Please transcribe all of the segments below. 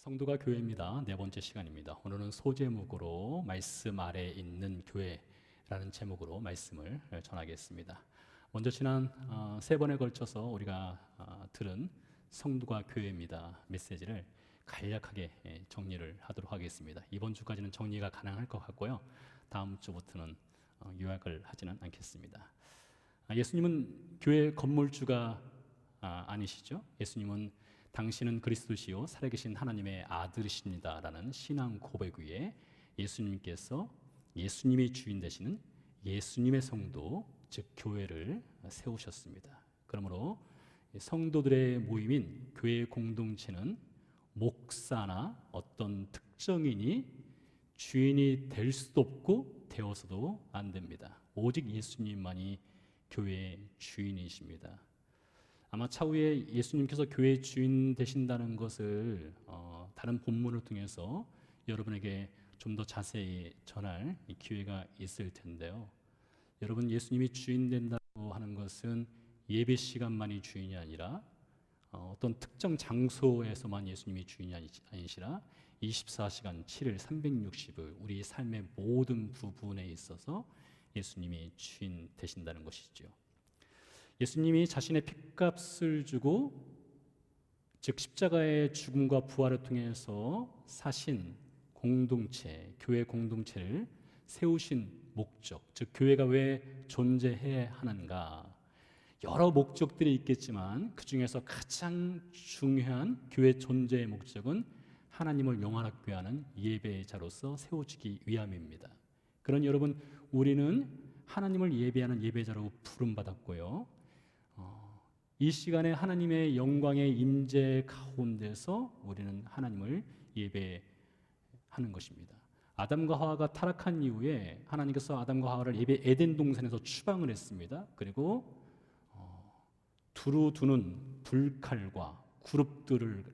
성도가 교회입니다. 네 번째 시간입니다. 오늘은 소제목으로 말씀 아래 있는 교회라는 제목으로 말씀을 전하겠습니다. 먼저 지난 세 번에 걸쳐서 우리가 들은 성도가 교회입니다 메시지를 간략하게 정리를 하도록 하겠습니다. 이번 주까지는 정리가 가능할 것 같고요. 다음 주부터는 요약을 하지는 않겠습니다. 예수님은 교회 건물주가 아니시죠? 예수님은 당신은 그리스도시요 살아계신 하나님의 아들이십니다라는 신앙 고백 위에 예수님께서 예수님이 주인 되시는 예수님의 성도, 즉 교회를 세우셨습니다. 그러므로 성도들의 모임인 교회 공동체는 목사나 어떤 특정인이 주인이 될 수도 없고 되어서도 안 됩니다. 오직 예수님만이 교회의 주인이십니다. 아마 차후에 예수님께서 교회의 주인 되신다는 것을 다른 본문을 통해서 여러분에게 좀 더 자세히 전할 기회가 있을 텐데요. 여러분, 예수님이 주인 된다고 하는 것은 예배 시간만이 주인이 아니라 어떤 특정 장소에서만 예수님이 주인이 아니시라 24시간 7일 360일 우리 삶의 모든 부분에 있어서 예수님이 주인 되신다는 것이죠. 예수님이 자신의 핏값을 주고 즉 십자가의 죽음과 부활을 통해서 사신 공동체, 교회 공동체를 세우신 목적, 즉 교회가 왜 존재해야 하는가, 여러 목적들이 있겠지만 그 중에서 가장 중요한 교회 존재의 목적은 하나님을 영원하게 하는 예배자로서 세워지기 위함입니다. 그런 여러분, 우리는 하나님을 예배하는 예배자로 부름받았고요. 이 시간에 하나님의 영광의 임재 가운데서 우리는 하나님을 예배하는 것입니다. 아담과 하와가 타락한 이후에 하나님께서 아담과 하와를 에덴 동산에서 추방을 했습니다. 그리고 두루 두는 불칼과 그룹들을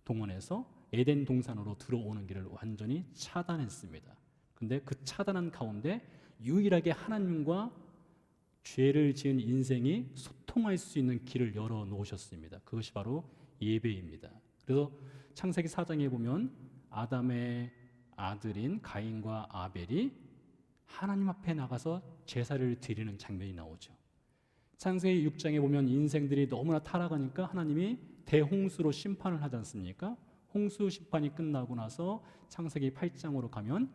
동원해서 에덴 동산으로 들어오는 길을 완전히 차단했습니다. 그런데 그 차단한 가운데 유일하게 하나님과 죄를 지은 인생이 소통할 수 있는 길을 열어 놓으셨습니다. 그것이 바로 예배입니다. 그래서 창세기 4장에 보면 아담의 아들인 가인과 아벨이 하나님 앞에 나가서 제사를 드리는 장면이 나오죠. 창세기 6장에 보면 인생들이 너무나 타락하니까 하나님이 대홍수로 심판을 하지 않습니까? 홍수 심판이 끝나고 나서 창세기 8장으로 가면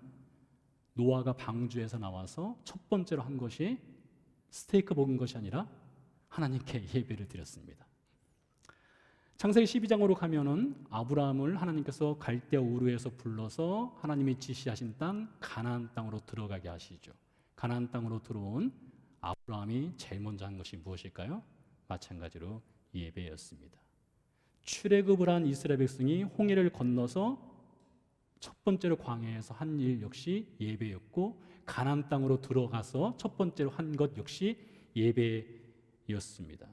노아가 방주에서 나와서 첫 번째로 한 것이 스테이크 먹은 것이 아니라 하나님께 예배를 드렸습니다. 창세기 12장으로 가면은 아브라함을 하나님께서 갈대아 우르에서 불러서 하나님이 지시하신 땅 가나안 땅으로 들어가게 하시죠. 가나안 땅으로 들어온 아브라함이 제일 먼저 한 것이 무엇일까요? 마찬가지로 예배였습니다. 출애굽을 한 이스라엘 백성이 홍해를 건너서 첫 번째로 광야에서 한 일 역시 예배였고, 가나안 땅으로 들어가서 첫 번째로 한 것 역시 예배였습니다.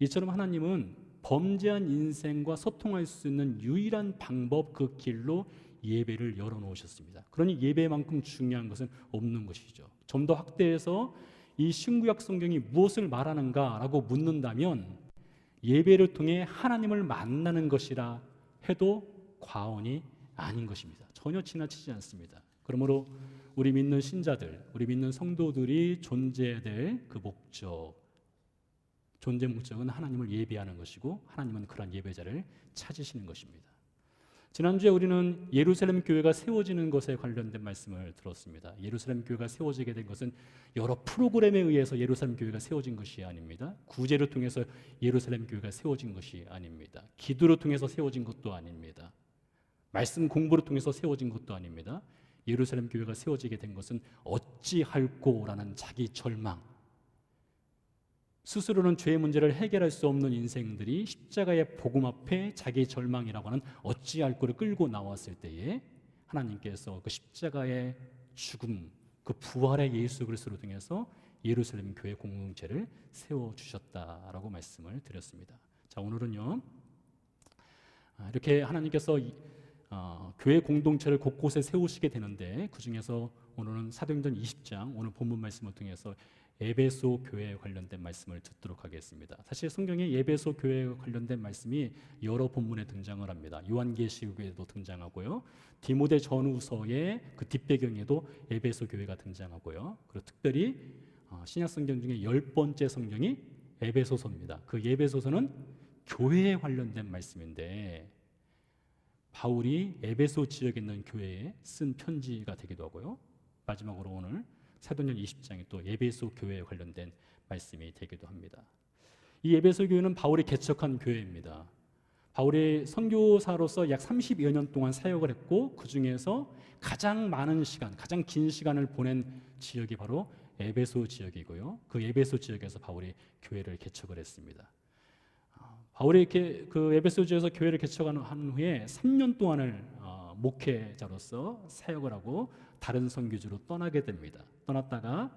이처럼 하나님은 범죄한 인생과 소통할 수 있는 유일한 방법, 그 길로 예배를 열어놓으셨습니다. 그러니 예배만큼 중요한 것은 없는 것이죠. 좀 더 확대해서 이 신구약 성경이 무엇을 말하는가라고 묻는다면 예배를 통해 하나님을 만나는 것이라 해도 과언이 아닌 것입니다. 전혀 지나치지 않습니다. 그러므로 우리 믿는 신자들, 우리 믿는 성도들이 존재해야 될 그 목적, 존재 목적은 하나님을 예배하는 것이고 하나님은 그런 예배자를 찾으시는 것입니다. 지난주에 우리는 예루살렘 교회가 세워지는 것에 관련된 말씀을 들었습니다. 예루살렘 교회가 세워지게 된 것은 여러 프로그램에 의해서 예루살렘 교회가 세워진 것이 아닙니다. 구제를 통해서 예루살렘 교회가 세워진 것이 아닙니다. 기도를 통해서 세워진 것도 아닙니다. 말씀 공부를 통해서 세워진 것도 아닙니다. 예루살렘 교회가 세워지게 된 것은 어찌할꼬라는 자기 절망, 스스로는 죄의 문제를 해결할 수 없는 인생들이 십자가의 복음 앞에 자기 절망이라고 하는 어찌할꼬를 끌고 나왔을 때에 하나님께서 그 십자가의 죽음, 그 부활의 예수 그리스도를 통해서 예루살렘 교회 공동체를 세워주셨다라고 말씀을 드렸습니다. 자, 오늘은요, 이렇게 하나님께서 교회 공동체를 곳곳에 세우시게 되는데, 그 중에서 오늘은 사도행전 20장 오늘 본문 말씀을 통해서 에베소 교회에 관련된 말씀을 듣도록 하겠습니다. 사실 성경에 에베소 교회에 관련된 말씀이 여러 본문에 등장을 합니다. 요한계시록에도 등장하고요. 디모데 전후서의 그 뒷배경에도 에베소 교회가 등장하고요. 그리고 특별히 신약 성경 중에 10번째 성경이 에베소서입니다. 그 에베소서는 교회에 관련된 말씀인데 바울이 에베소 지역에 있는 교회에 쓴 편지가 되기도 하고요. 마지막으로 오늘 사도행전 20장이 또 에베소 교회에 관련된 말씀이 되기도 합니다. 이 에베소 교회는 바울이 개척한 교회입니다. 바울이 선교사로서 약 30여 년 동안 사역을 했고 그 중에서 가장 많은 시간, 가장 긴 시간을 보낸 지역이 바로 에베소 지역이고요. 그 에베소 지역에서 바울이 교회를 개척을 했습니다. 바울이 이렇게 그 에베소 지역에서 교회를 개척한 후에 3년 동안을 목회자로서 사역을 하고 다른 선교지로 떠나게 됩니다. 떠났다가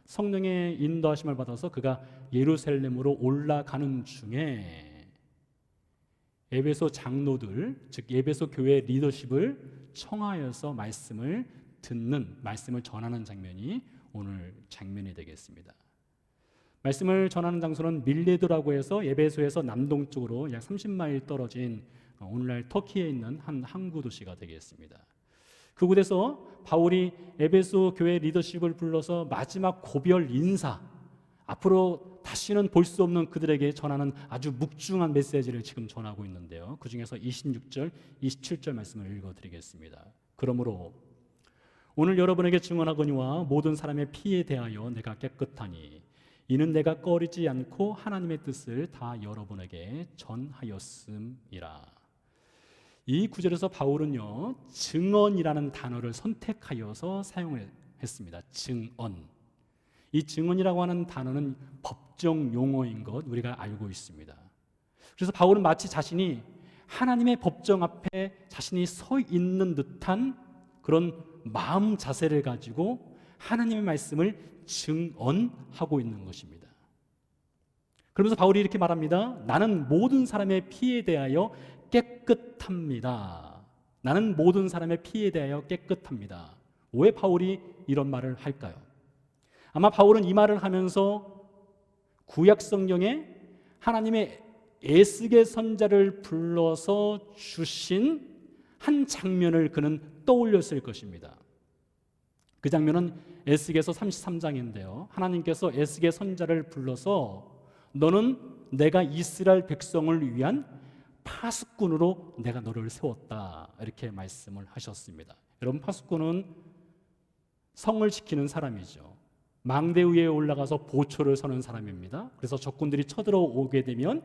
성령의 인도하심을 받아서 그가 예루살렘으로 올라가는 중에 에베소 장로들, 즉 에베소 교회 리더십을 청하여서 말씀을 듣는, 말씀을 전하는 장면이 오늘 장면이 되겠습니다. 말씀을 전하는 장소는 밀레도라고 해서 에베소에서 남동쪽으로 약 30마일 떨어진 오늘날 터키에 있는 한 항구 도시가 되겠습니다. 그곳에서 바울이 에베소 교회 리더십을 불러서 마지막 고별 인사, 앞으로 다시는 볼 수 없는 그들에게 전하는 아주 묵중한 메시지를 지금 전하고 있는데요. 그 중에서 26절, 27절 말씀을 읽어드리겠습니다. 그러므로 오늘 여러분에게 증언하거니와 모든 사람의 피에 대하여 내가 깨끗하니 이는 내가 꺼리지 않고 하나님의 뜻을 다 여러분에게 전하였음이라. 이 구절에서 바울은요, 증언이라는 단어를 선택하여서 사용을 했습니다. 증언. 이 증언이라고 하는 단어는 법정 용어인 것 우리가 알고 있습니다. 그래서 바울은 마치 자신이 하나님의 법정 앞에 자신이 서 있는 듯한 그런 마음 자세를 가지고 하나님의 말씀을 증언하고 있는 것입니다. 그러면서 바울이 이렇게 말합니다. 나는 모든 사람의 피에 대하여 깨끗합니다. 나는 모든 사람의 피에 대하여 깨끗합니다. 왜 바울이 이런 말을 할까요? 아마 바울은 이 말을 하면서 구약 성경에 하나님의 에스겔 선지자를 불러서 주신 한 장면을 그는 떠올렸을 것입니다. 그 장면은 에스겔서 33장인데요. 하나님께서 에스겔 선지자를 불러서 너는 내가 이스라엘 백성을 위한 파수꾼으로 내가 너를 세웠다, 이렇게 말씀을 하셨습니다. 여러분, 파수꾼은 성을 지키는 사람이죠. 망대 위에 올라가서 보초를 서는 사람입니다. 그래서 적군들이 쳐들어오게 되면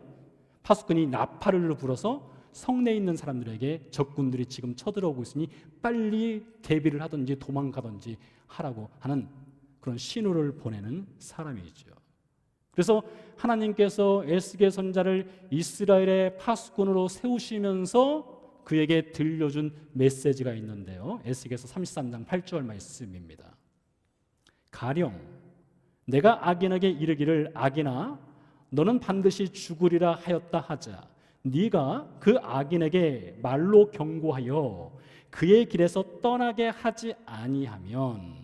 파수꾼이 나팔을 불어서 성내에 있는 사람들에게 적군들이 지금 쳐들어오고 있으니 빨리 대비를 하든지 도망가든지 하라고 하는 그런 신호를 보내는 사람이죠. 그래서 하나님께서 에스겔 선지자를 이스라엘의 파수꾼으로 세우시면서 그에게 들려준 메시지가 있는데요. 에스겔서 33장 8절 말씀입니다. 가령 내가 악인에게 이르기를 악인아 너는 반드시 죽으리라 하였다 하자 네가 그 악인에게 말로 경고하여 그의 길에서 떠나게 하지 아니하면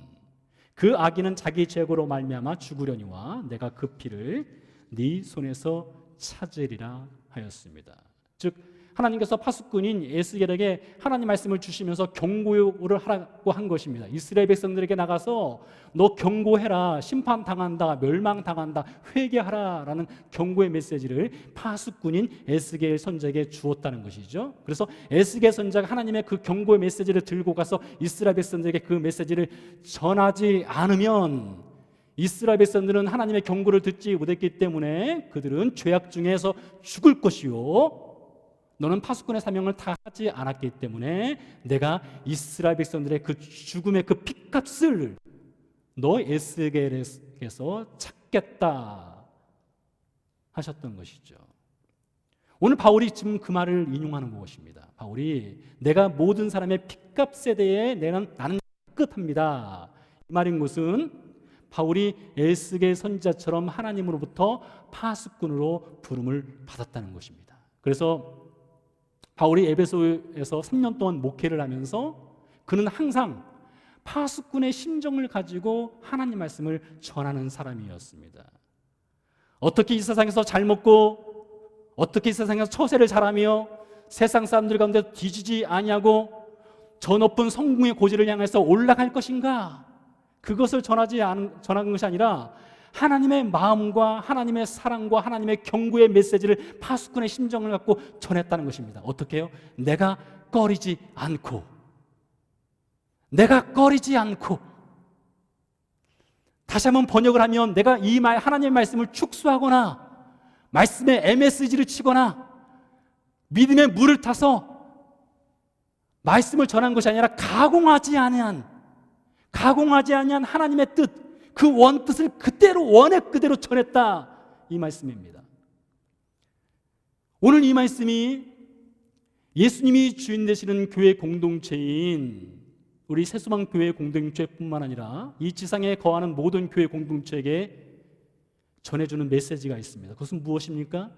그 악인은 자기 죄고로 말미암아 죽으려니와 내가 그 피를 네 손에서 찾으리라 하였습니다. 즉 하나님께서 파수꾼인 에스겔에게 하나님 말씀을 주시면서 경고를 하라고 한 것입니다. 이스라엘 백성들에게 나가서 너 경고해라, 심판당한다, 멸망당한다, 회개하라라는 경고의 메시지를 파수꾼인 에스겔 선지자에게 주었다는 것이죠. 그래서 에스겔 선지자가 하나님의 그 경고의 메시지를 들고 가서 이스라엘 백성들에게 그 메시지를 전하지 않으면 이스라엘 백성들은 하나님의 경고를 듣지 못했기 때문에 그들은 죄악 중에서 죽을 것이요 너는 파수꾼의 사명을 다 하지 않았기 때문에 내가 이스라엘 백성들의 그 죽음의 그 핏값을 너 에스겔에서 찾겠다 하셨던 것이죠. 오늘 바울이 지금 그 말을 인용하는 것입니다. 바울이 내가 모든 사람의 핏값에 대해 나는 깨끗합니다. 이 말인 것은 바울이 에스겔 선지자처럼 하나님으로부터 파수꾼으로 부름을 받았다는 것입니다. 그래서 바울이 에베소에서 3년 동안 목회를 하면서 그는 항상 파수꾼의 심정을 가지고 하나님 말씀을 전하는 사람이었습니다. 어떻게 이 세상에서 잘 먹고 어떻게 이 세상에서 처세를 잘하며 세상 사람들 가운데 뒤지지 아니하고 저 높은 성공의 고지를 향해서 올라갈 것인가? 그것을 전하는 것이 아니라 하나님의 마음과 하나님의 사랑과 하나님의 경고의 메시지를 파수꾼의 심정을 갖고 전했다는 것입니다. 어떻게 해요? 내가 꺼리지 않고, 내가 꺼리지 않고. 다시 한번 번역을 하면 내가 이 하나님의 말씀을 축소하거나 말씀에 MSG를 치거나 믿음의 물을 타서 말씀을 전한 것이 아니라 가공하지 아니한 하나님의 뜻, 그 원뜻을 그대로 원액 그대로 전했다, 이 말씀입니다. 오늘 이 말씀이 예수님이 주인 되시는 교회 공동체인 우리 새소망 교회 공동체뿐만 아니라 이 지상에 거하는 모든 교회 공동체에게 전해주는 메시지가 있습니다. 그것은 무엇입니까?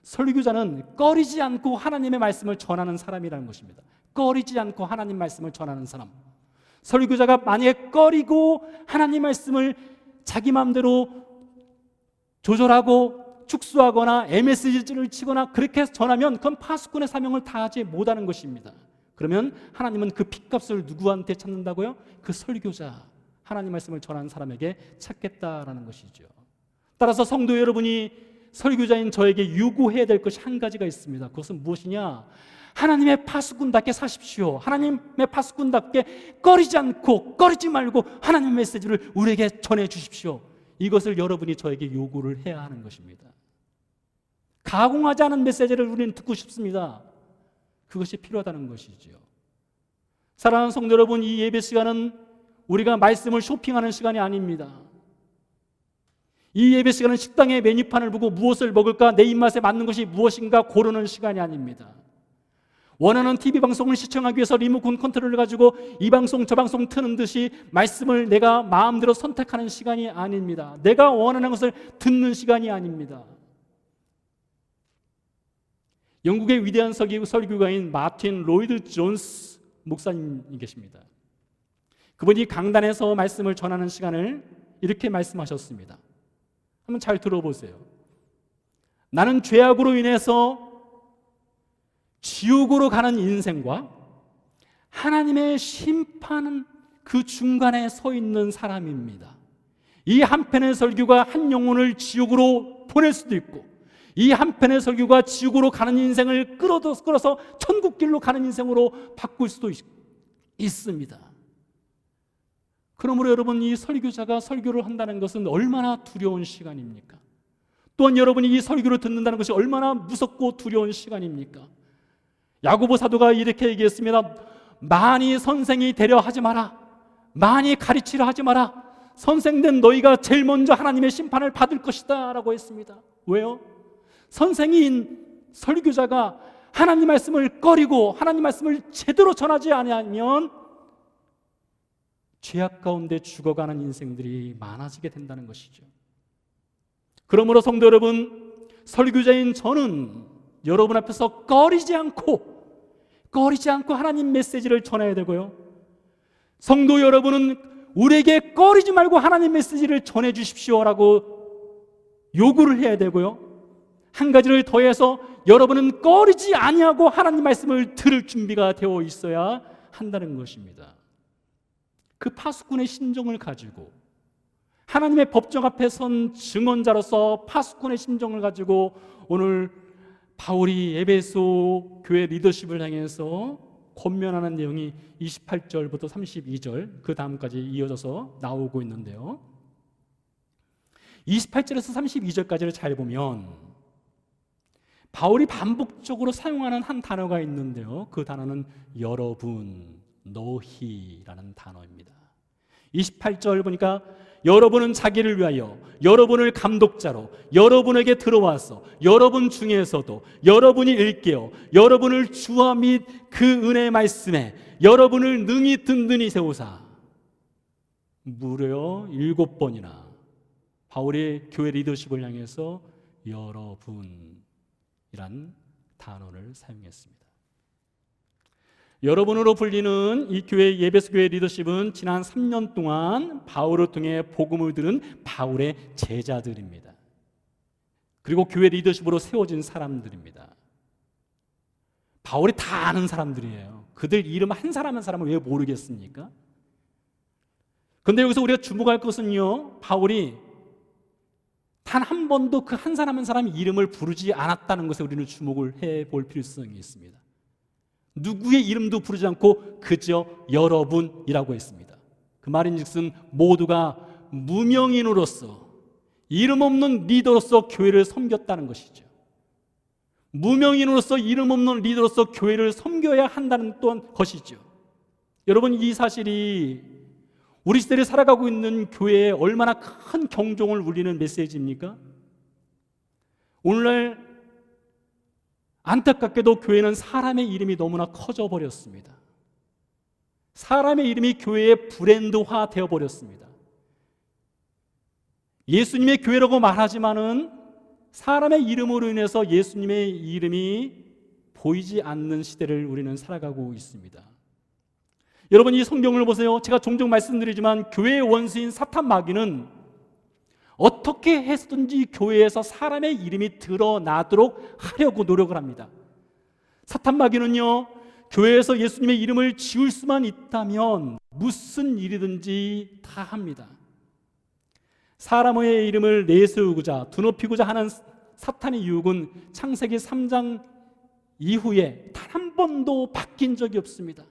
설교자는 꺼리지 않고 하나님의 말씀을 전하는 사람이라는 것입니다. 꺼리지 않고 하나님 말씀을 전하는 사람. 설교자가 만약에 꺼리고 하나님 말씀을 자기 마음대로 조절하고 축소하거나 MSG를 치거나 그렇게 해서 전하면 그건 파수꾼의 사명을 다하지 못하는 것입니다. 그러면 하나님은 그 핏값을 누구한테 찾는다고요? 그 설교자, 하나님 말씀을 전하는 사람에게 찾겠다라는 것이죠. 따라서 성도 여러분이 설교자인 저에게 요구해야 될 것이 한 가지가 있습니다. 그것은 무엇이냐? 하나님의 파수꾼답게 사십시오. 하나님의 파수꾼답게 꺼리지 않고 꺼리지 말고 하나님의 메시지를 우리에게 전해 주십시오. 이것을 여러분이 저에게 요구를 해야 하는 것입니다. 가공하지 않은 메시지를 우리는 듣고 싶습니다. 그것이 필요하다는 것이죠. 사랑하는 성도 여러분, 이 예배 시간은 우리가 말씀을 쇼핑하는 시간이 아닙니다. 이 예배 시간은 식당의 메뉴판을 보고 무엇을 먹을까, 내 입맛에 맞는 것이 무엇인가 고르는 시간이 아닙니다. 원하는 TV 방송을 시청하기 위해서 리모컨 컨트롤을 가지고 이 방송 저 방송 트는 듯이 말씀을 내가 마음대로 선택하는 시간이 아닙니다. 내가 원하는 것을 듣는 시간이 아닙니다. 영국의 위대한 설교가인 마틴 로이드 존스 목사님이 계십니다. 그분이 강단에서 말씀을 전하는 시간을 이렇게 말씀하셨습니다. 한번 잘 들어보세요. 나는 죄악으로 인해서 지옥으로 가는 인생과 하나님의 심판은 그 중간에 서 있는 사람입니다. 이 한편의 설교가 한 영혼을 지옥으로 보낼 수도 있고, 이 한편의 설교가 지옥으로 가는 인생을 끌어서 천국길로 가는 인생으로 바꿀 수도 있습니다. 그러므로 여러분, 이 설교자가 설교를 한다는 것은 얼마나 두려운 시간입니까? 또한 여러분이 이 설교를 듣는다는 것이 얼마나 무섭고 두려운 시간입니까? 야고보 사도가 이렇게 얘기했습니다. 많이 선생이 되려 하지 마라. 많이 가르치려 하지 마라. 선생된 너희가 제일 먼저 하나님의 심판을 받을 것이다 라고 했습니다. 왜요? 선생인 설교자가 하나님 말씀을 꺼리고 하나님 말씀을 제대로 전하지 아니하면 죄악 가운데 죽어가는 인생들이 많아지게 된다는 것이죠. 그러므로 성도 여러분, 설교자인 저는 여러분 앞에서 꺼리지 않고 하나님 메시지를 전해야 되고요, 성도 여러분은 우리에게 꺼리지 말고 하나님 메시지를 전해 주십시오라고 요구를 해야 되고요, 한 가지를 더해서 여러분은 꺼리지 아니하고 하나님 말씀을 들을 준비가 되어 있어야 한다는 것입니다. 그 파수꾼의 심정을 가지고, 하나님의 법정 앞에 선 증언자로서 파수꾼의 심정을 가지고 오늘 바울이 에베소 교회 리더십을 향해서 권면하는 내용이 28절부터 32절 그 다음까지 이어져서 나오고 있는데요, 28절에서 32절까지를 잘 보면 바울이 반복적으로 사용하는 한 단어가 있는데요, 그 단어는 여러분, 너희라는 단어입니다. 28절 보니까 여러분은 자기를 위하여 여러분을 감독자로 여러분에게 들어와서 여러분 중에서도 여러분이 일깨어 여러분을 주와 및 그 은혜의 말씀에 여러분을 능히 든든히 세우사. 무려 7번이나 바울의 교회 리더십을 향해서 여러분이란 단어를 사용했습니다. 여러분으로 불리는 이 교회 에베소 교회 리더십은 지난 3년 동안 바울을 통해 복음을 들은 바울의 제자들입니다. 그리고 교회 리더십으로 세워진 사람들입니다. 바울이 다 아는 사람들이에요. 그들 이름 한 사람 한 사람을 왜 모르겠습니까? 그런데 여기서 우리가 주목할 것은요, 바울이 단 한 번도 그 한 사람 한 사람 이름을 부르지 않았다는 것에 우리는 주목을 해볼 필요성이 있습니다. 누구의 이름도 부르지 않고 그저 여러분이라고 했습니다. 그 말인즉슨 모두가 무명인으로서, 이름 없는 리더로서 교회를 섬겼다는 것이죠. 무명인으로서 이름 없는 리더로서 교회를 섬겨야 한다는 또한 것이죠. 여러분, 이 사실이 우리 시대를 살아가고 있는 교회에 얼마나 큰 경종을 울리는 메시지입니까? 오늘날 안타깝게도 교회는 사람의 이름이 너무나 커져 버렸습니다. 사람의 이름이 교회의 브랜드화 되어 버렸습니다. 예수님의 교회라고 말하지만은 사람의 이름으로 인해서 예수님의 이름이 보이지 않는 시대를 우리는 살아가고 있습니다. 여러분, 이 성경을 보세요. 제가 종종 말씀드리지만 교회의 원수인 사탄 마귀는 어떻게 해서든지 교회에서 사람의 이름이 드러나도록 하려고 노력을 합니다. 사탄 마귀는요, 교회에서 예수님의 이름을 지울 수만 있다면 무슨 일이든지 다 합니다. 사람의 이름을 내세우고자 드높이고자 하는 사탄의 유혹은 창세기 3장 이후에 단 한 번도 바뀐 적이 없습니다.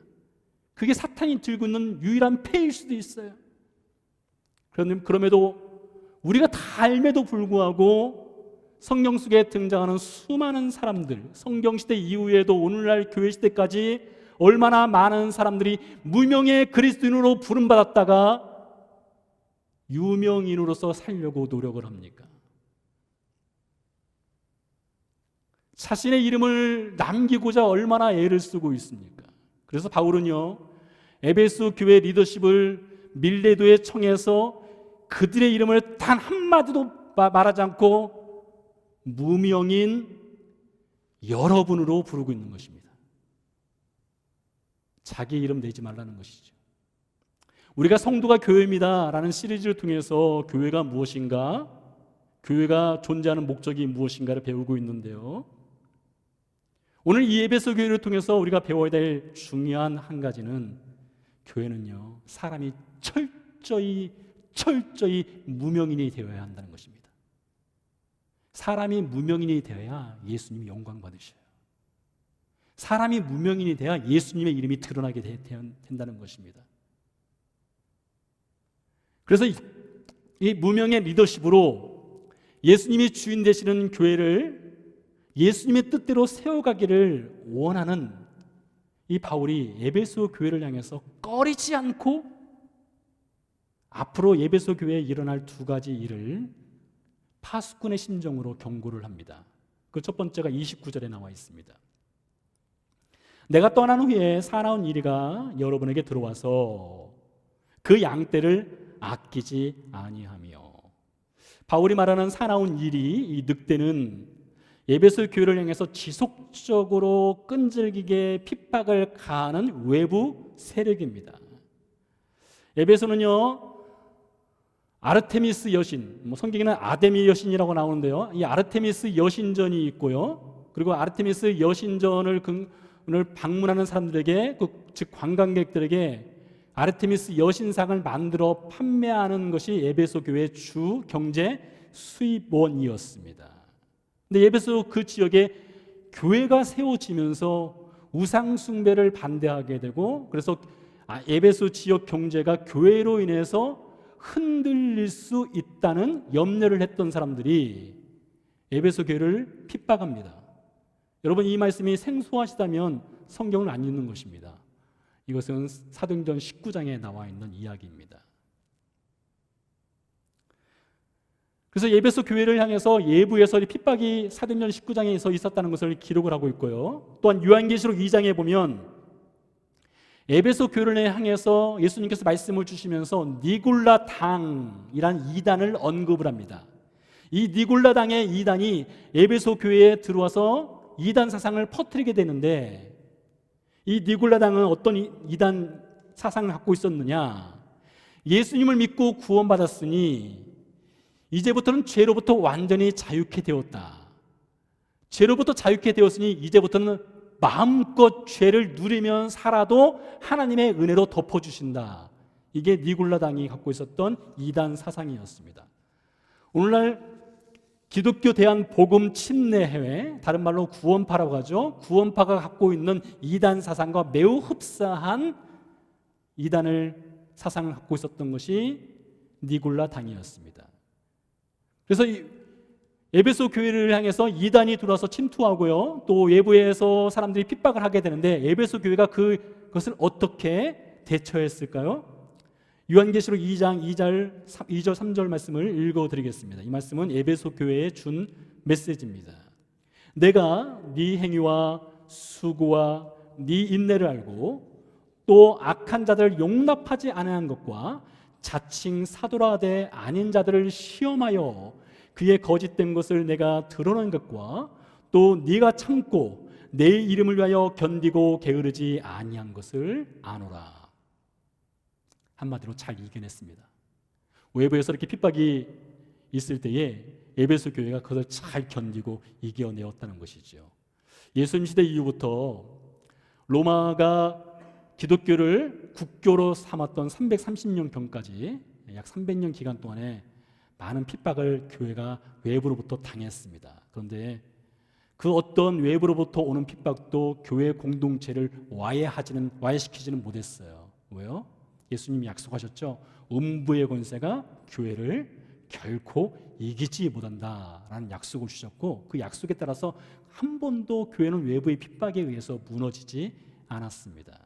그게 사탄이 들고 있는 유일한 패일 수도 있어요. 그럼에도 우리가 다 알매도 불구하고 성경 속에 등장하는 수많은 사람들, 성경시대 이후에도 오늘날 교회시대까지 얼마나 많은 사람들이 무명의 그리스도인으로 부름받았다가 유명인으로서 살려고 노력을 합니까? 자신의 이름을 남기고자 얼마나 애를 쓰고 있습니까? 그래서 바울은요, 에베소 교회 리더십을 밀레도에 청해서 그들의 이름을 단 한마디도 말하지 않고 무명인 여러분으로 부르고 있는 것입니다. 자기 이름 내지 말라는 것이죠. 우리가 성도가 교회입니다 라는 시리즈를 통해서 교회가 무엇인가, 교회가 존재하는 목적이 무엇인가를 배우고 있는데요, 오늘 이 에베소 교회를 통해서 우리가 배워야 될 중요한 한 가지는, 교회는요, 사람이 철저히 무명인이 되어야 한다는 것입니다. 사람이 무명인이 되어야 예수님이 영광 받으셔요. 사람이 무명인이 돼야 예수님의 이름이 드러나게 된다는 것입니다. 그래서 이 무명의 리더십으로 예수님이 주인 되시는 교회를 예수님의 뜻대로 세워가기를 원하는 이 바울이 에베소 교회를 향해서 꺼리지 않고 앞으로 에베소 교회에 일어날 두 가지 일을 파수꾼의 심정으로 경고를 합니다. 그 첫 번째가 29절에 나와 있습니다. 내가 떠난 후에 사나운 이리가 여러분에게 들어와서 그 양떼를 아끼지 아니하며. 바울이 말하는 사나운 일이, 이 늑대는 에베소 교회를 향해서 지속적으로 끈질기게 핍박을 가하는 외부 세력입니다. 에베소는요, 아르테미스 여신, 성경에는 아데미 여신이라고 나오는데요, 이 아르테미스 여신전이 있고요, 그리고 아르테미스 여신전을 방문하는 사람들에게, 즉 관광객들에게 아르테미스 여신상을 만들어 판매하는 것이 에베소 교회의 주 경제 수입원이었습니다. 근데 에베소 그 지역에 교회가 세워지면서 우상 숭배를 반대하게 되고, 그래서 에베소 지역 경제가 교회로 인해서 흔들릴 수 있다는 염려를 했던 사람들이 에베소 교회를 핍박합니다. 여러분, 이 말씀이 생소하시다면 성경을 안 읽는 것입니다. 이것은 사도행전 19장에 나와 있는 이야기입니다. 그래서 에베소 교회를 향해서 예부에서 핍박이 사도행전 19장에서 있었다는 것을 기록을 하고 있고요, 또한 요한계시록 2장에 보면 에베소 교회를 향해서 예수님께서 말씀을 주시면서 니골라 당이란 이단을 언급을 합니다. 이 니골라 당의 이단이 에베소 교회에 들어와서 이단 사상을 퍼뜨리게 되는데, 이 니골라당은 어떤 이단 사상을 갖고 있었느냐? 예수님을 믿고 구원받았으니 이제부터는 죄로부터 완전히 자유케 되었다. 죄로부터 자유케 되었으니 이제부터는 마음껏 죄를 누리면 살아도 하나님의 은혜로 덮어주신다. 이게 니골라당이 갖고 있었던 이단 사상이었습니다. 오늘날 기독교 대한복음 침례회회, 다른 말로 구원파라고 하죠. 구원파가 갖고 있는 이단 사상과 매우 흡사한 이단을 사상을 갖고 있었던 것이 니골라당이었습니다. 그래서 에베소 교회를 향해서 이단이 들어와서 침투하고요, 또 외부에서 사람들이 핍박을 하게 되는데 에베소 교회가 그것을 어떻게 대처했을까요? 요한계시록 2장 2절 3절 말씀을 읽어드리겠습니다. 이 말씀은 에베소 교회에 준 메시지입니다. 내가 네 행위와 수고와 네 인내를 알고 또 악한 자들을 용납하지 아니한 것과 자칭 사도라 하되 아닌 자들을 시험하여 그의 거짓된 것을 내가 드러낸 것과 또 네가 참고 내 이름을 위하여 견디고 게으르지 아니한 것을 아노라. 한마디로 잘 이겨냈습니다. 외부에서 이렇게 핍박이 있을 때에 에베소 교회가 그것을 잘 견디고 이겨내었다는 것이죠. 예수님 시대 이후부터 로마가 기독교를 국교로 삼았던 330년경까지 약 300년 기간 동안에 많은 핍박을 교회가 외부로부터 당했습니다. 그런데 그 어떤 외부로부터 오는 핍박도 교회 공동체를 와해시키지는 못했어요. 왜요? 예수님이 약속하셨죠. 음부의 권세가 교회를 결코 이기지 못한다라는 약속을 주셨고, 그 약속에 따라서 한 번도 교회는 외부의 핍박에 의해서 무너지지 않았습니다.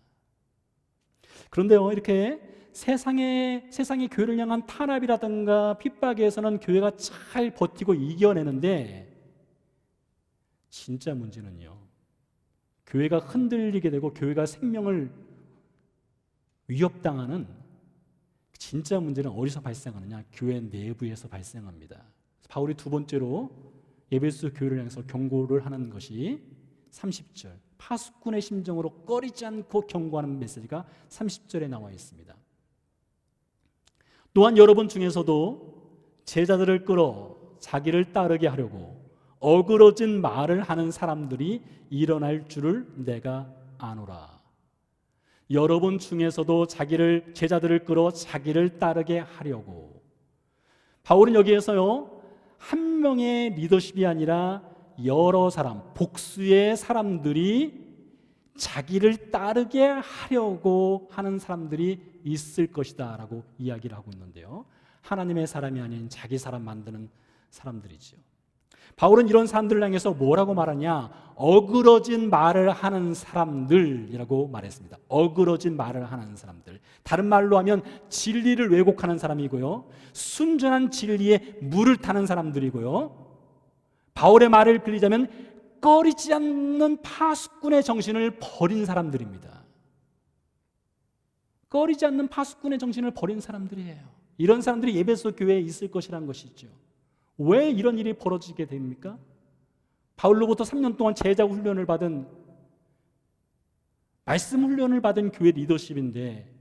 그런데요, 이렇게 세상의 교회를 향한 탄압이라든가 핍박에서는 교회가 잘 버티고 이겨내는데, 진짜 문제는요, 교회가 흔들리게 되고 교회가 생명을 위협당하는 진짜 문제는 어디서 발생하느냐? 교회 내부에서 발생합니다. 바울이 두 번째로 에베소 교회를 향해서 경고를 하는 것이 30절, 파수꾼의 심정으로 꺼리지 않고 경고하는 메시지가 30절에 나와 있습니다. 또한 여러분 중에서도 제자들을 끌어 자기를 따르게 하려고 어그러진 말을 하는 사람들이 일어날 줄을 내가 아노라. 여러분 중에서도 제자들을 끌어 자기를 따르게 하려고. 바울은 여기에서요, 한 명의 리더십이 아니라 여러 사람, 복수의 사람들이 자기를 따르게 하려고 하는 사람들이 있을 것이다 라고 이야기를 하고 있는데요, 하나님의 사람이 아닌 자기 사람 만드는 사람들이죠. 바울은 이런 사람들을 향해서 뭐라고 말하냐? 어그러진 말을 하는 사람들이라고 말했습니다. 어그러진 말을 하는 사람들, 다른 말로 하면 진리를 왜곡하는 사람이고요, 순전한 진리에 물을 타는 사람들이고요, 바울의 말을 빌리자면 꺼리지 않는 파수꾼의 정신을 버린 사람들입니다. 꺼리지 않는 파수꾼의 정신을 버린 사람들이에요. 이런 사람들이 에베소 교회에 있을 것이라는 것이죠. 왜 이런 일이 벌어지게 됩니까? 바울로부터 3년 동안 제자 훈련을 받은, 말씀 훈련을 받은 교회 리더십인데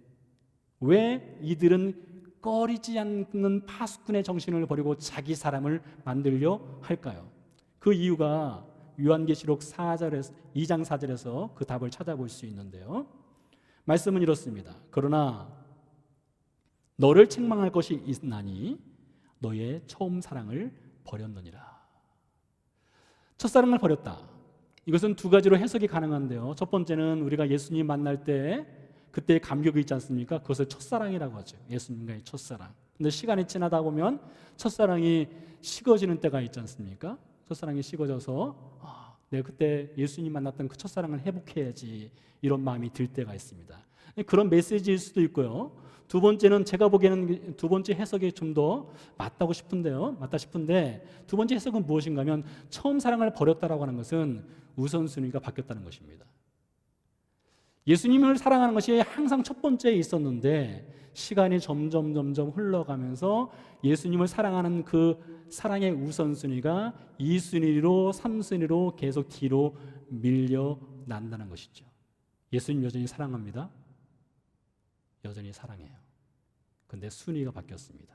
왜 이들은 꺼리지 않는 파수꾼의 정신을 버리고 자기 사람을 만들려 할까요? 그 이유가 요한계시록 2장 4절에서 그 답을 찾아볼 수 있는데요, 말씀은 이렇습니다. 그러나 너를 책망할 것이 있나니 너의 처음 사랑을 버렸느니라. 첫사랑을 버렸다. 이것은 두 가지로 해석이 가능한데요, 첫 번째는 우리가 예수님 만날 때 그때의 감격이 있지 않습니까? 그것을 첫사랑이라고 하죠. 예수님과의 첫사랑. 근데 시간이 지나다 보면 첫사랑이 식어지는 때가 있지 않습니까? 첫사랑이 식어져서 내가 그때 예수님 만났던 그 첫사랑을 회복해야지, 이런 마음이 들 때가 있습니다. 그런 메시지일 수도 있고요, 두 번째는 제가 보기에는 두 번째 해석이 좀 더 맞다 싶은데, 두 번째 해석은 무엇인가 하면 처음 사랑을 버렸다라고 하는 것은 우선순위가 바뀌었다는 것입니다. 예수님을 사랑하는 것이 항상 첫 번째에 있었는데 시간이 점점 흘러가면서 예수님을 사랑하는 그 사랑의 우선순위가 2순위로 3순위로 계속 뒤로 밀려난다는 것이죠. 예수님 여전히 사랑합니다. 여전히 사랑해요. 근데 순위가 바뀌었습니다.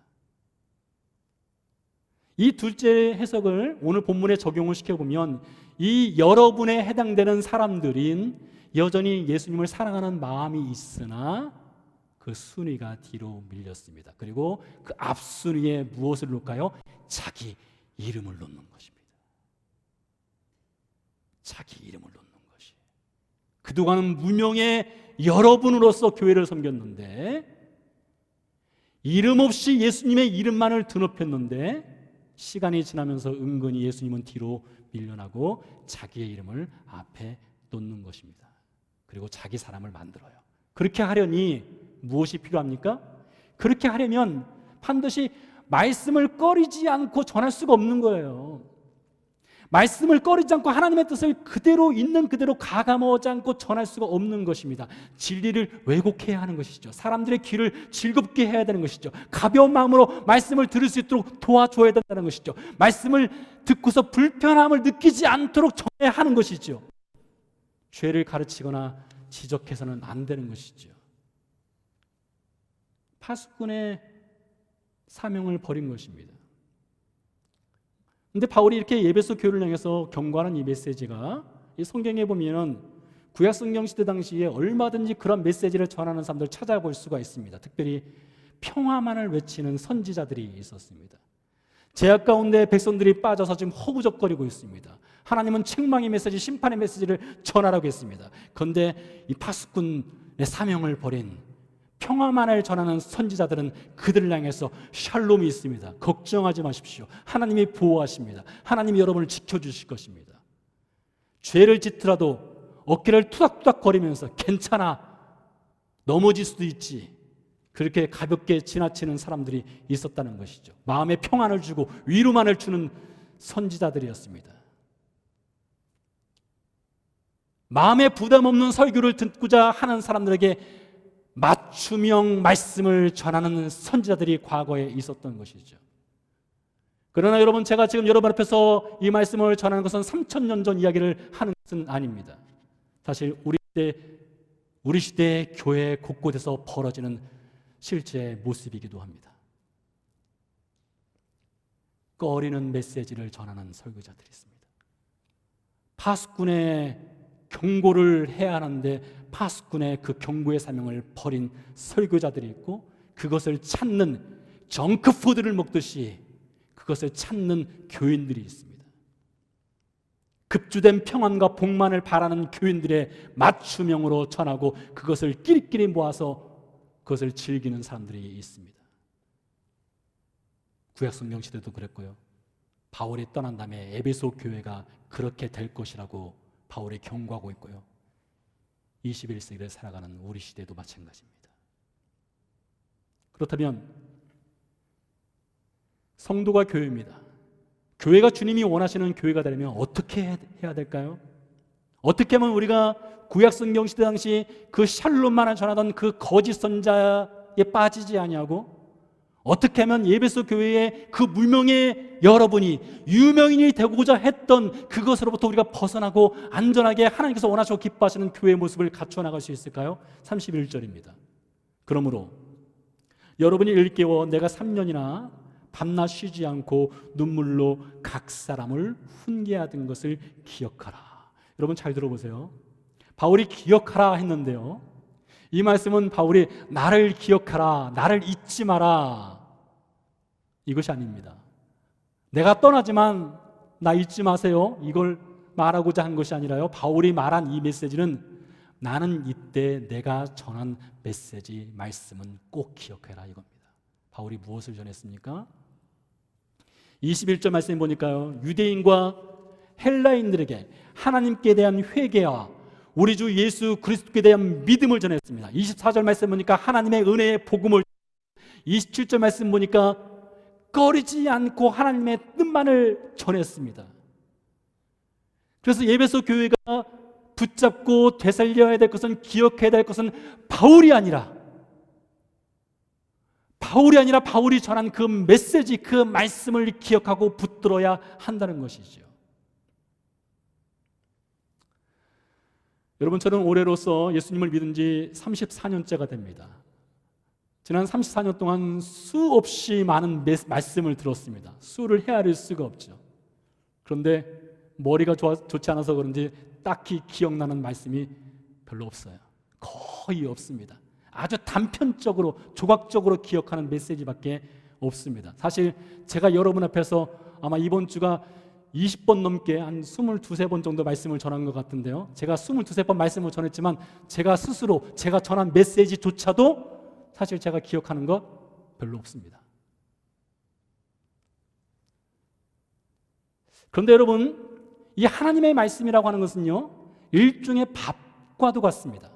이 둘째 해석을 오늘 본문에 적용을 시켜보면 이 여러분에 해당되는 사람들인 여전히 예수님을 사랑하는 마음이 있으나 그 순위가 뒤로 밀렸습니다. 그리고 그 앞순위에 무엇을 놓을까요? 자기 이름을 놓는 것입니다. 자기 이름을 놓는 것이. 그동안은 무명의 여러분으로서 교회를 섬겼는데 이름 없이 예수님의 이름만을 드높였는데 시간이 지나면서 은근히 예수님은 뒤로 밀려나고 자기의 이름을 앞에 놓는 것입니다. 그리고 자기 사람을 만들어요. 그렇게 하려니 무엇이 필요합니까? 그렇게 하려면 반드시 말씀을 꺼리지 않고 전할 수가 없는 거예요. 말씀을 꺼리지 않고 하나님의 뜻을 그대로 있는 그대로 가감하지 않고 전할 수가 없는 것입니다. 진리를 왜곡해야 하는 것이죠. 사람들의 귀를 즐겁게 해야 되는 것이죠. 가벼운 마음으로 말씀을 들을 수 있도록 도와줘야 된다는 것이죠. 말씀을 듣고서 불편함을 느끼지 않도록 전해야 하는 것이죠. 죄를 가르치거나 지적해서는 안 되는 것이죠. 파수꾼의 사명을 버린 것입니다. 근데 바울이 이렇게 에베소 교회를 향해서 경고하는 이 메시지가 이 성경에 보면은 구약 성경 시대 당시에 얼마든지 그런 메시지를 전하는 사람들을 찾아볼 수가 있습니다. 특별히 평화만을 외치는 선지자들이 있었습니다. 제약 가운데 백성들이 빠져서 지금 허우적거리고 있습니다. 하나님은 책망의 메시지, 심판의 메시지를 전하라고 했습니다. 그런데 이 파수꾼의 사명을 버린 평화만을 전하는 선지자들은 그들을 향해서 샬롬이 있습니다. 걱정하지 마십시오. 하나님이 보호하십니다. 하나님이 여러분을 지켜주실 것입니다. 죄를 짓더라도 어깨를 투닥투닥 거리면서 괜찮아, 넘어질 수도 있지, 그렇게 가볍게 지나치는 사람들이 있었다는 것이죠. 마음에 평안을 주고 위로만을 주는 선지자들이었습니다. 마음에 부담 없는 설교를 듣고자 하는 사람들에게 맞춤형 말씀을 전하는 선지자들이 과거에 있었던 것이죠. 그러나 여러분, 제가 지금 여러분 앞에서 이 말씀을 전하는 것은 3000년 전 이야기를 하는 것은 아닙니다. 사실 우리 시대의 교회 곳곳에서 벌어지는 실제 모습이기도 합니다. 꺼리는 메시지를 전하는 설교자들이 있습니다. 파수꾼의 경고를 해야 하는데 파수꾼의 그 경고의 사명을 버린 설교자들이 있고, 그것을 찾는 정크푸드를 먹듯이 그것을 찾는 교인들이 있습니다. 급주된 평안과 복만을 바라는 교인들의 맞춤형으로 전하고 그것을 끼리끼리 모아서 그것을 즐기는 사람들이 있습니다. 구약 성경 시대도 그랬고요. 바울이 떠난 다음에 에베소 교회가 그렇게 될 것이라고 바울이 경고하고 있고요. 21세기를 살아가는 우리 시대도 마찬가지입니다. 그렇다면 성도가 교회입니다. 교회가 주님이 원하시는 교회가 되려면 어떻게 해야 될까요? 어떻게 하면 우리가 구약 성경 시대 당시 그 샬롬만을 전하던 그 거짓 선자에 빠지지 아니하고, 어떻게 하면 에베소 교회의 그 무명의 여러분이 유명인이 되고자 했던 그것으로부터 우리가 벗어나고 안전하게 하나님께서 원하시고 기뻐하시는 교회의 모습을 갖춰 나갈 수 있을까요? 31절입니다. 그러므로 여러분이 일깨워 내가 3년이나 밤낮 쉬지 않고 눈물로 각 사람을 훈계하던 것을 기억하라. 여러분 잘 들어보세요. 바울이 기억하라 했는데요, 이 말씀은 바울이 나를 기억하라, 나를 잊지 마라, 이것이 아닙니다. 내가 떠나지만 나 잊지 마세요, 이걸 말하고자 한 것이 아니라요, 바울이 말한 이 메시지는 나는 이때 내가 전한 메시지, 말씀은 꼭 기억해라, 이겁니다. 바울이 무엇을 전했습니까? 21절 말씀 보니까요, 유대인과 헬라인들에게 하나님께 대한 회개와 우리 주 예수 그리스도께 대한 믿음을 전했습니다. 24절 말씀 보니까 하나님의 은혜의 복음을, 27절 말씀 보니까 꺼리지 않고 하나님의 뜻만을 전했습니다. 그래서 에베소 교회가 붙잡고 되살려야 될 것은, 기억해야 될 것은 바울이 아니라 바울이 전한 그 메시지, 그 말씀을 기억하고 붙들어야 한다는 것이죠. 여러분, 저는 올해로서 예수님을 믿은 지 34년째가 됩니다. 지난 34년 동안 수없이 많은 말씀을 들었습니다. 수를 헤아릴 수가 없죠. 그런데 머리가 좋지 않아서 그런지 딱히 기억나는 말씀이 별로 없어요. 거의 없습니다. 아주 단편적으로 조각적으로 기억하는 메시지밖에 없습니다. 사실 제가 여러분 앞에서 아마 이번 주가 20번 넘게 한 22, 번 정도 말씀을 전한 것 같은데요, 제가 22, 번 말씀을 전했지만 제가 스스로 제가 전한 메시지조차도 사실 제가 기억하는 것 별로 없습니다. 그런데 여러분, 이 하나님의 말씀이라고 하는 것은요, 일종의 밥과도 같습니다.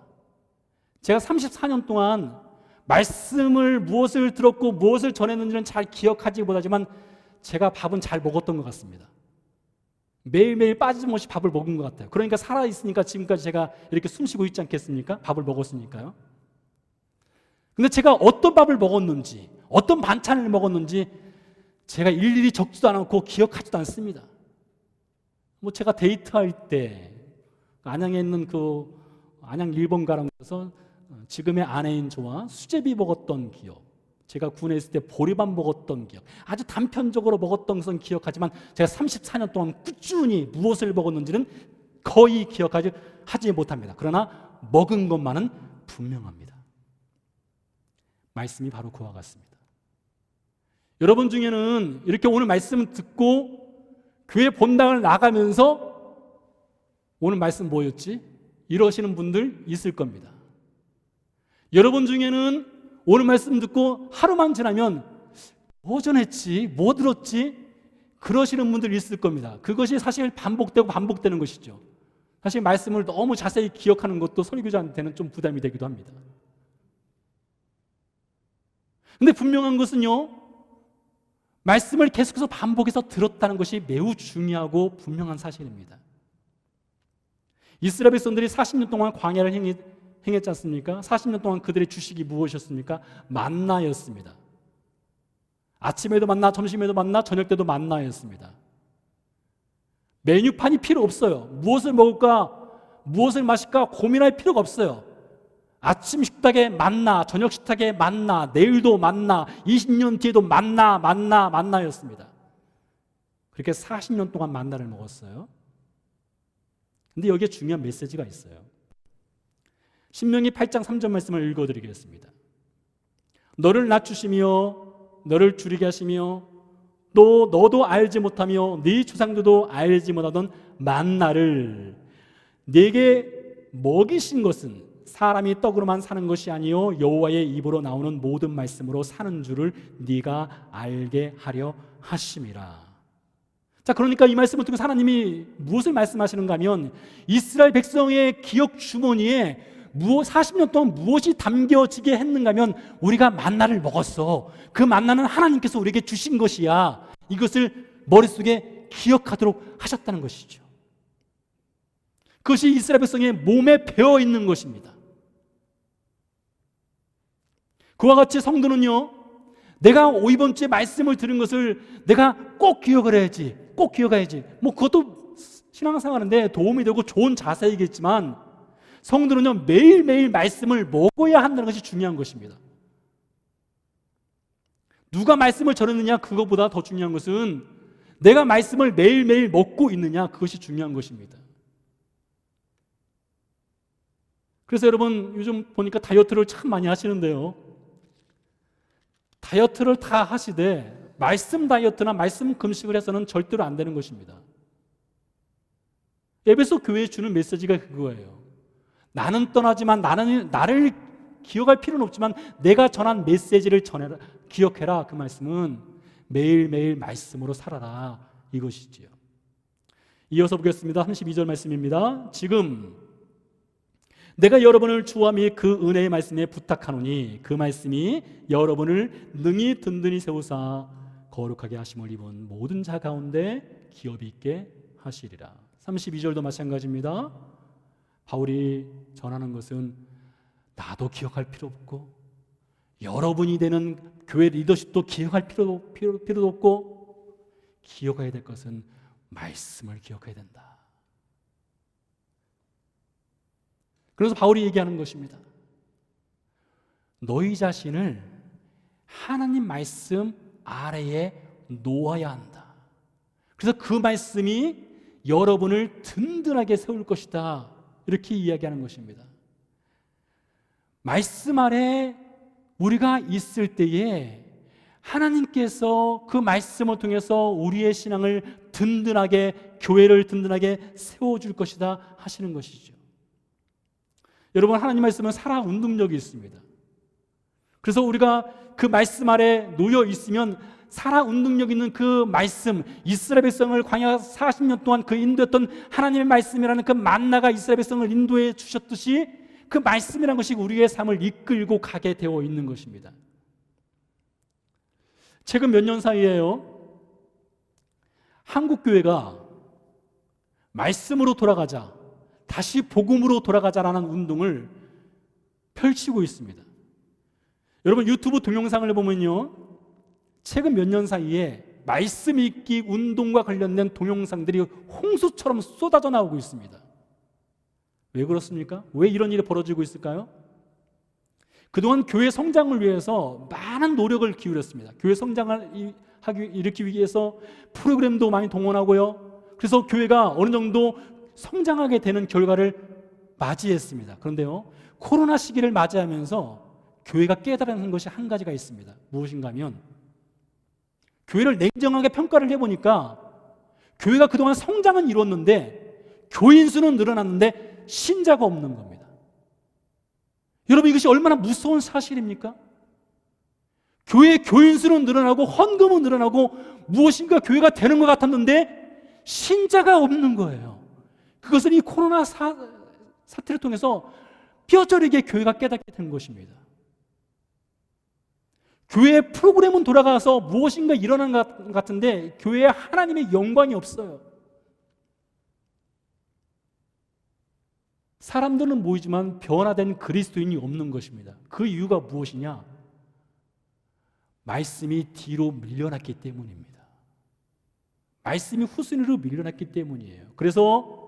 제가 34년 동안 말씀을 무엇을 들었고 무엇을 전했는지는 잘 기억하지 못하지만 제가 밥은 잘 먹었던 것 같습니다. 매일매일 빠짐없이 밥을 먹은 것 같아요. 그러니까 살아있으니까 지금까지 제가 이렇게 숨쉬고 있지 않겠습니까? 밥을 먹었으니까요. 근데 제가 어떤 밥을 먹었는지, 어떤 반찬을 먹었는지 제가 일일이 적지도 않고 기억하지도 않습니다. 제가 데이트할 때 안양에 있는 그 안양 1번 가랑에서 지금의 아내인 저와 수제비 먹었던 기억, 제가 군에 있을 때 보리밥 먹었던 기억, 아주 단편적으로 먹었던 것은 기억하지만 제가 34년 동안 꾸준히 무엇을 먹었는지는 거의 하지 못합니다. 그러나 먹은 것만은 분명합니다. 말씀이 바로 그와 같습니다. 여러분 중에는 이렇게 오늘 말씀을 듣고 교회 본당을 나가면서 오늘 말씀 뭐였지? 이러시는 분들 있을 겁니다. 여러분 중에는 오늘 말씀 듣고 하루만 지나면 뭐 전했지? 뭐 들었지? 그러시는 분들 있을 겁니다. 그것이 사실 반복되는 것이죠. 사실 말씀을 너무 자세히 기억하는 것도 설교자한테는 좀 부담이 되기도 합니다. 근데 분명한 것은요, 말씀을 계속해서 반복해서 들었다는 것이 매우 중요하고 분명한 사실입니다. 이스라엘 백성들이 40년 동안 광야를 행했지 않습니까? 40년 동안 그들의 주식이 무엇이었습니까? 만나였습니다. 아침에도 만나, 점심에도 만나, 저녁 때도 만나였습니다. 메뉴판이 필요 없어요. 무엇을 먹을까, 무엇을 마실까 고민할 필요가 없어요. 아침 식탁에 만나, 저녁 식탁에 만나, 내일도 만나, 20년 뒤에도 만나였습니다. 그렇게 40년 동안 만나를 먹었어요. 근데 여기에 중요한 메시지가 있어요. 신명기 8장 3절 말씀을 읽어드리겠습니다. 너를 낮추시며 너를 줄이게 하시며 또 너도 알지 못하며 네 조상들도 알지 못하던 만나를 네게 먹이신 것은 사람이 떡으로만 사는 것이 아니요 여호와의 입으로 나오는 모든 말씀으로 사는 줄을 네가 알게 하려 하심이라. 자, 그러니까 이 말씀을 통해서 하나님이 무엇을 말씀하시는가 하면 이스라엘 백성의 기억 주머니에 40년 동안 무엇이 담겨지게 했는가 하면 우리가 만나를 먹었어. 그 만나는 하나님께서 우리에게 주신 것이야. 이것을 머릿속에 기억하도록 하셨다는 것이죠. 그것이 이스라엘 백성의 몸에 배어 있는 것입니다. 그와 같이 성도는요, 내가 이번 주에 말씀을 들은 것을 내가 꼭 기억을 해야지, 꼭 기억해야지. 그것도 신앙생활인데 도움이 되고 좋은 자세이겠지만 성도는요, 매일매일 말씀을 먹어야 한다는 것이 중요한 것입니다. 누가 말씀을 전했느냐, 그것보다 더 중요한 것은 내가 말씀을 매일매일 먹고 있느냐, 그것이 중요한 것입니다. 그래서 여러분, 요즘 보니까 다이어트를 참 많이 하시는데요, 다이어트를 다 하시되 말씀 다이어트나 말씀 금식을 해서는 절대로 안 되는 것입니다. 에베소 교회에 주는 메시지가 그거예요. 나는 떠나지만 나를 기억할 필요는 없지만 내가 전한 메시지를 전해라, 기억해라. 그 말씀은 매일매일 말씀으로 살아라, 이것이지요. 이어서 보겠습니다. 32절 말씀입니다. 지금 내가 여러분을 주와 및 그 은혜의 말씀에 부탁하노니 그 말씀이 여러분을 능히 든든히 세우사 거룩하게 하심을 입은 모든 자 가운데 기업이 있게 하시리라. 32절도 마찬가지입니다. 바울이 전하는 것은 나도 기억할 필요 없고 여러분이 되는 교회 리더십도 기억할 필요도 없고 기억해야 될 것은 말씀을 기억해야 된다. 그래서 바울이 얘기하는 것입니다. 너희 자신을 하나님 말씀 아래에 놓아야 한다. 그래서 그 말씀이 여러분을 든든하게 세울 것이다. 이렇게 이야기하는 것입니다. 말씀 아래 우리가 있을 때에 하나님께서 그 말씀을 통해서 우리의 신앙을 든든하게, 교회를 든든하게 세워줄 것이다 하시는 것이죠. 여러분, 하나님 말씀은 살아 운동력이 있습니다. 그래서 우리가 그 말씀 아래 놓여 있으면 살아 운동력 있는 그 말씀, 이스라엘 백성을 광야 40년 동안 그 인도했던 하나님의 말씀이라는 그 만나가 이스라엘 백성을 인도해 주셨듯이 그 말씀이라는 것이 우리의 삶을 이끌고 가게 되어 있는 것입니다. 최근 몇 년 사이에요, 한국교회가 말씀으로 돌아가자, 다시 복음으로 돌아가자라는 운동을 펼치고 있습니다. 여러분, 유튜브 동영상을 보면요, 최근 몇 년 사이에 말씀 읽기 운동과 관련된 동영상들이 홍수처럼 쏟아져 나오고 있습니다. 왜 그렇습니까? 왜 이런 일이 벌어지고 있을까요? 그동안 교회 성장을 위해서 많은 노력을 기울였습니다. 교회 성장을 일으키기 위해서 프로그램도 많이 동원하고요. 그래서 교회가 어느 정도 성장하게 되는 결과를 맞이했습니다. 그런데요, 코로나 시기를 맞이하면서 교회가 깨달은 것이 한 가지가 있습니다. 무엇인가 하면, 교회를 냉정하게 평가를 해보니까 교회가 그동안 성장은 이뤘는데 교인 수는 늘어났는데 신자가 없는 겁니다. 여러분, 이것이 얼마나 무서운 사실입니까? 교회의 교인 수는 늘어나고 헌금은 늘어나고 무엇인가 교회가 되는 것 같았는데 신자가 없는 거예요. 그것은 이 코로나 사태를 통해서 뼈저리게 교회가 깨닫게 된 것입니다. 교회의 프로그램은 돌아가서 무엇인가 일어난 것 같은데 교회에 하나님의 영광이 없어요. 사람들은 모이지만 변화된 그리스도인이 없는 것입니다. 그 이유가 무엇이냐? 말씀이 뒤로 밀려났기 때문입니다. 말씀이 후순위로 밀려났기 때문이에요. 그래서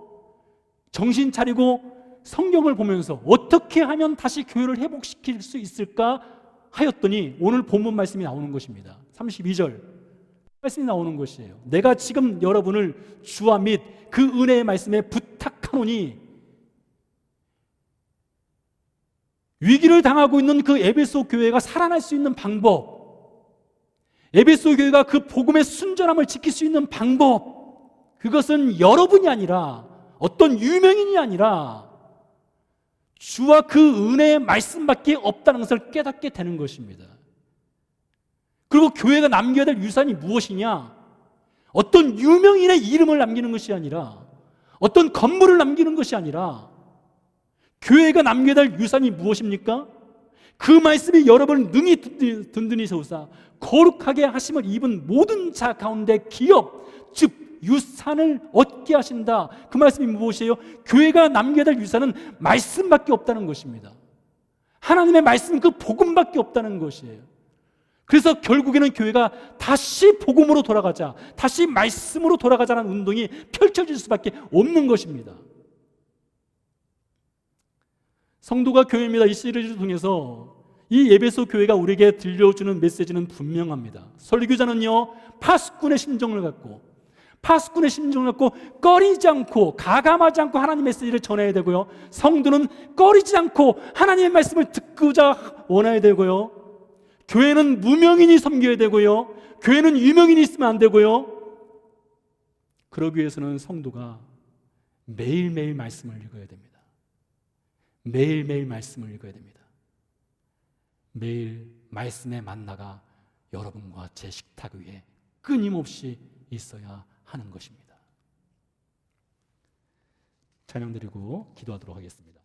정신 차리고 성경을 보면서 어떻게 하면 다시 교회를 회복시킬 수 있을까 하였더니 오늘 본문 말씀이 나오는 것입니다. 32절 말씀이 나오는 것이에요. 내가 지금 여러분을 주와 및 그 은혜의 말씀에 부탁하노니, 위기를 당하고 있는 그 에베소 교회가 살아날 수 있는 방법, 에베소 교회가 그 복음의 순전함을 지킬 수 있는 방법, 그것은 여러분이 아니라 어떤 유명인이 아니라 주와 그 은혜의 말씀밖에 없다는 것을 깨닫게 되는 것입니다. 그리고 교회가 남겨야 될 유산이 무엇이냐? 어떤 유명인의 이름을 남기는 것이 아니라, 어떤 건물을 남기는 것이 아니라, 교회가 남겨야 될 유산이 무엇입니까? 그 말씀이 여러분을 능히 든든히 세우사 거룩하게 하심을 입은 모든 자 가운데 기업, 즉 유산을 얻게 하신다. 그 말씀이 무엇이에요? 교회가 남겨야 될 유산은 말씀밖에 없다는 것입니다. 하나님의 말씀, 그 복음밖에 없다는 것이에요. 그래서 결국에는 교회가 다시 복음으로 돌아가자, 다시 말씀으로 돌아가자는 운동이 펼쳐질 수밖에 없는 것입니다. 성도가 교회입니다. 이 시리즈를 통해서 이 에베소 교회가 우리에게 들려주는 메시지는 분명합니다. 설교자는요, 파수꾼의 심정을 갖고 꺼리지 않고 가감하지 않고 하나님의 메시지를 전해야 되고요, 성도는 꺼리지 않고 하나님의 말씀을 듣고자 원해야 되고요, 교회는 무명인이 섬겨야 되고요, 교회는 유명인이 있으면 안 되고요, 그러기 위해서는 성도가 매일매일 말씀을 읽어야 됩니다. 매일매일 말씀을 읽어야 됩니다. 매일 말씀의 만나가 여러분과 제 식탁 위에 끊임없이 있어야 하는 것입니다. 찬양 드리고 기도하도록 하겠습니다.